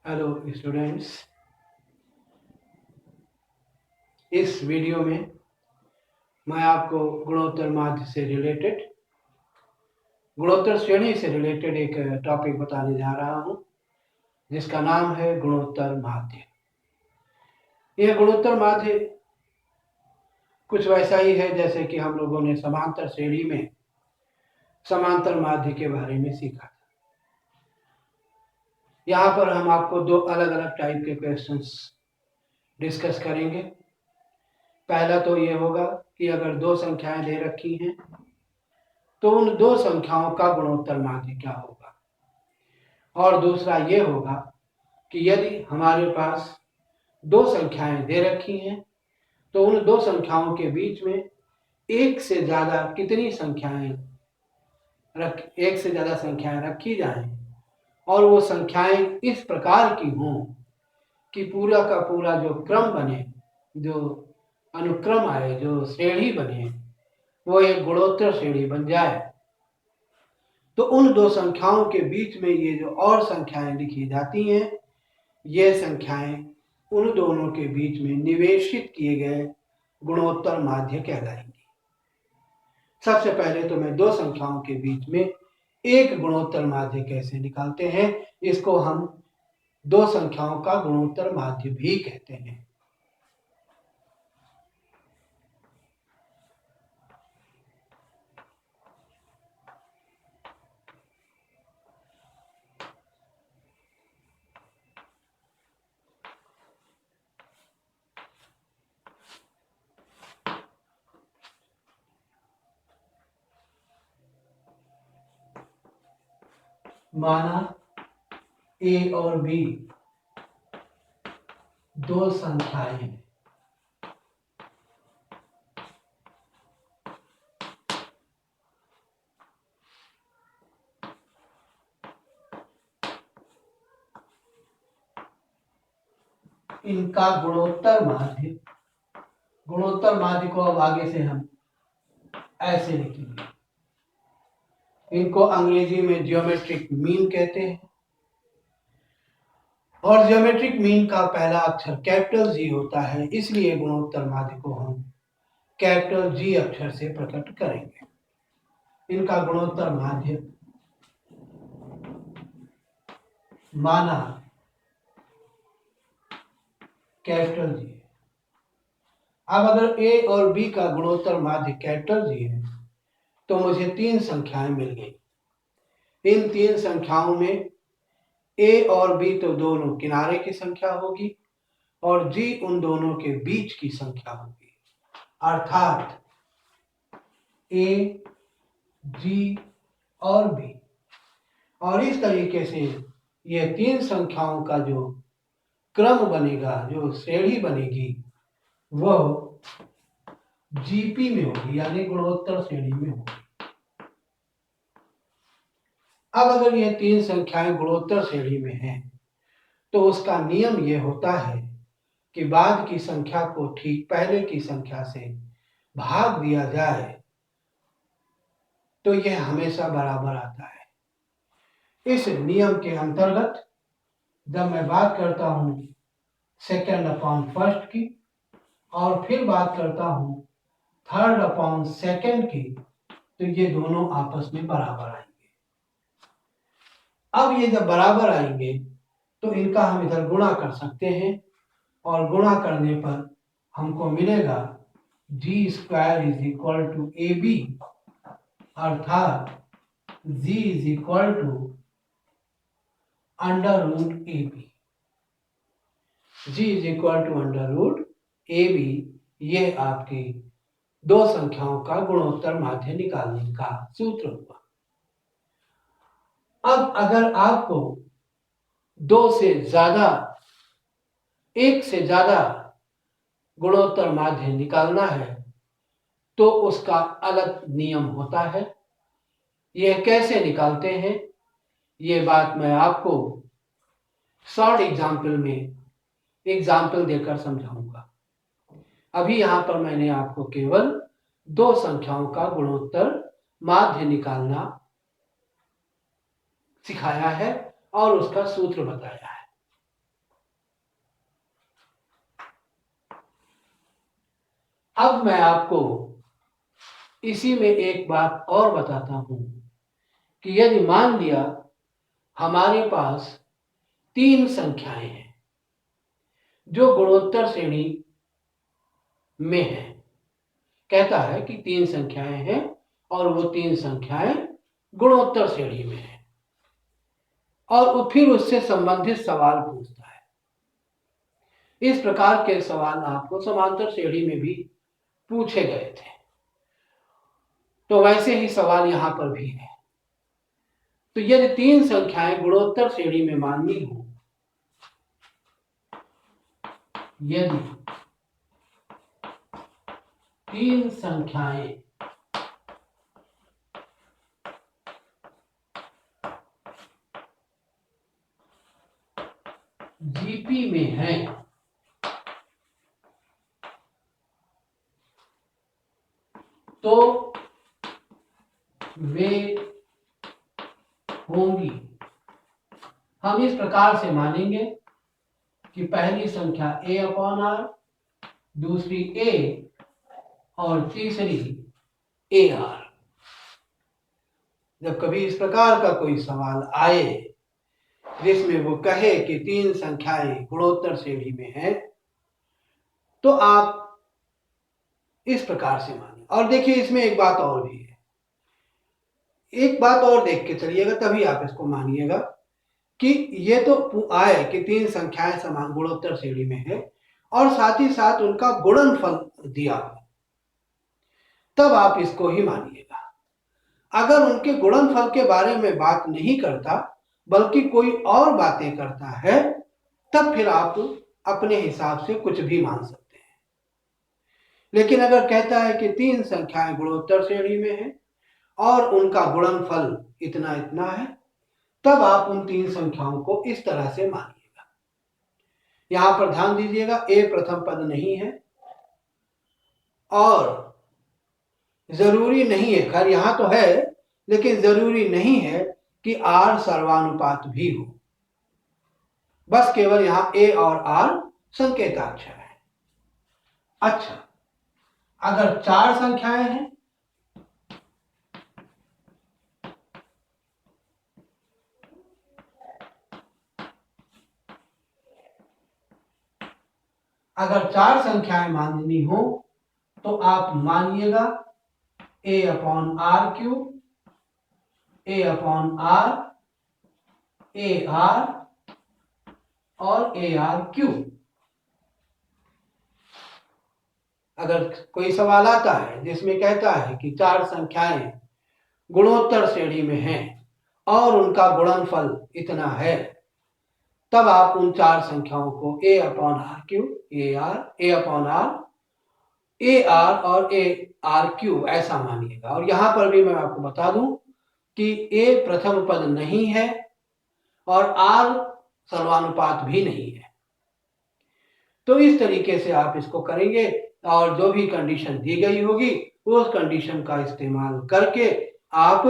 Hello students. इस video में मैं आपको गुणोत्तर माध्य से रिलेटेड गुणोत्तर श्रेणी से रिलेटेड एक टॉपिक बताने जा रहा हूं, जिसका नाम है गुणोत्तर माध्य। यह गुणोत्तर माध्य कुछ वैसा ही है जैसे कि हम लोगों ने समांतर श्रेणी में समांतर माध्य के बारे में सीखा था। यहाँ पर हम आपको दो अलग अलग टाइप के क्वेश्चंस डिस्कस करेंगे। पहला तो ये होगा कि अगर दो संख्याएं दे रखी हैं तो उन दो संख्याओं का गुणोत्तर माध्य क्या होगा, और दूसरा ये होगा कि यदि हमारे पास दो संख्याएं दे रखी हैं तो उन दो संख्याओं के बीच में एक से ज्यादा संख्याएं रखी जाएं और वो संख्याएं इस प्रकार की हों कि पूरा का पूरा जो क्रम बने, जो अनुक्रम आए, जो श्रेणी बने, वो एक गुणोत्तर श्रेणी बन जाए। तो उन दो संख्याओं के बीच में ये जो और संख्याएं लिखी जाती हैं, ये संख्याएं उन दोनों के बीच में निवेशित किए गए गुणोत्तर माध्य कहलाएंगी। सबसे पहले तो मैं दो संख्याओं के बीच में एक गुणोत्तर माध्य कैसे निकालते हैं, इसको हम दो संख्याओं का गुणोत्तर माध्य भी कहते हैं। माना ए और बी दो संख्याएं हैं। इनका गुणोत्तर माध्य को अब आगे से हम ऐसे लिखेंगे। इनको अंग्रेजी में ज्योमेट्रिक मीन कहते हैं, और ज्योमेट्रिक मीन का पहला अक्षर कैपिटल जी होता है, इसलिए गुणोत्तर माध्य को हम कैपिटल जी अक्षर से प्रकट करेंगे। इनका गुणोत्तर माध्य माना कैपिटल जी है। अब अगर ए और बी का गुणोत्तर माध्य कैपिटल जी है तो मुझे तीन संख्याएं मिल गई। इन तीन संख्याओं में ए और बी तो दोनों किनारे की संख्या होगी और जी उन दोनों के बीच की संख्या होगी, अर्थात ए, जी और बी। और इस तरीके से ये तीन संख्याओं का जो क्रम बनेगा, जो श्रेणी बनेगी, वह जीपी में होगी, यानी गुणोत्तर श्रेणी में होगी। अब अगर ये तीन संख्याएं गुणोत्तर श्रेणी में हैं तो उसका नियम ये होता है कि बाद की संख्या को ठीक पहले की संख्या से भाग दिया जाए तो यह हमेशा बराबर आता है। इस नियम के अंतर्गत जब मैं बात करता हूं सेकंड अपॉन फर्स्ट की और फिर बात करता हूं थर्ड अपॉन सेकंड की, तो ये दोनों आपस में बराबर आएंगे। अब ये जब बराबर आएंगे तो इनका हम इधर गुणा कर सकते हैं, और गुणा करने पर हमको मिलेगा G square is equal to A B, अर्थात G is equal to under root A B. G is equal to under root A B, यह आपकी दो संख्याओं का गुणोत्तर माध्य निकालने का सूत्र हुआ। अब अगर आपको एक से ज्यादा गुणोत्तर माध्य निकालना है तो उसका अलग नियम होता है। यह कैसे निकालते हैं, ये बात मैं आपको शॉर्ट एग्जाम्पल देकर समझाऊंगा। अभी यहां पर मैंने आपको केवल दो संख्याओं का गुणोत्तर माध्य निकालना सिखाया है और उसका सूत्र बताया है। अब मैं आपको इसी में एक बात और बताता हूं कि यदि मान लिया हमारे पास 3 संख्याएं हैं जो गुणोत्तर श्रेणी में है, कहता है कि 3 संख्याएं हैं और वो 3 संख्याएं गुणोत्तर श्रेणी में है, और फिर उससे संबंधित सवाल पूछता है। इस प्रकार के सवाल आपको समांतर श्रेणी में भी पूछे गए थे, तो वैसे ही सवाल यहां पर भी है। तो यदि 3 संख्याएं गुणोत्तर श्रेणी में माननी हो, यदि 3 संख्याएं जीपी में हैं, तो वे होंगी, हम इस प्रकार से मानेंगे कि पहली संख्या a/r, दूसरी a और तीसरी AR। जब कभी इस प्रकार का कोई सवाल आए जिसमें वो कहे कि 3 संख्याएं गुणोत्तर श्रेणी में हैं, तो आप इस प्रकार से मानिए। और देखिए, इसमें एक बात और भी है, एक बात और देख के चलिएगा, तभी आप इसको मानिएगा कि ये तो आए कि 3 संख्याएं समान गुणोत्तर श्रेणी में है और साथ ही साथ उनका गुणनफल दिया हो, तब आप इसको ही मानिएगा। अगर उनके गुणनफल के बारे में बात नहीं करता बल्कि कोई और बातें करता है, तब फिर आप अपने हिसाब से कुछ भी मान सकते हैं। लेकिन अगर कहता है कि 3 संख्याएं गुणोत्तर श्रेणी में है और उनका गुणनफल इतना इतना है, तब आप उन 3 संख्याओं को इस तरह से मानिएगा। यहां पर ध्यान दीजिएगा, a प्रथम पद नहीं है और जरूरी नहीं है, खैर यहां तो है, लेकिन जरूरी नहीं है कि R सर्वानुपात भी हो, बस केवल यहां A और R संकेताक्षर है। अच्छा, अगर 4 संख्याएं हैं, अगर 4 संख्याएं माननी हो तो आप मानिएगा A/R3, A/R, AR और AR3। अगर कोई सवाल आता है जिसमें कहता है कि 4 संख्याएं गुणोत्तर श्रेणी में हैं और उनका गुणनफल इतना है, तब आप उन 4 संख्याओं को A/R3, AR, A/R, AR और AR3 ऐसा मानिएगा। और यहां पर भी मैं आपको बता दूं कि A प्रथम पद नहीं है और R सर्वानुपात भी नहीं है। तो इस तरीके से आप इसको करेंगे और जो भी कंडीशन दी गई होगी उस कंडीशन का इस्तेमाल करके आप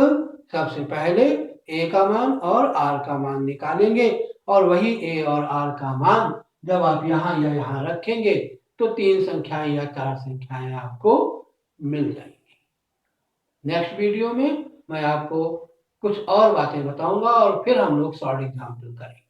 सबसे पहले A का मान और R का मान निकालेंगे, और वही A और R का मान जब आप यहाँ या यहाँ रखेंगे तो 3 संख्याएं या 4 संख्याएं आपको मिल जाएंगी। नेक्स्ट वीडियो में मैं आपको कुछ और बातें बताऊंगा और फिर हम लोग सॉल्व एग्जाम्पल करेंगे।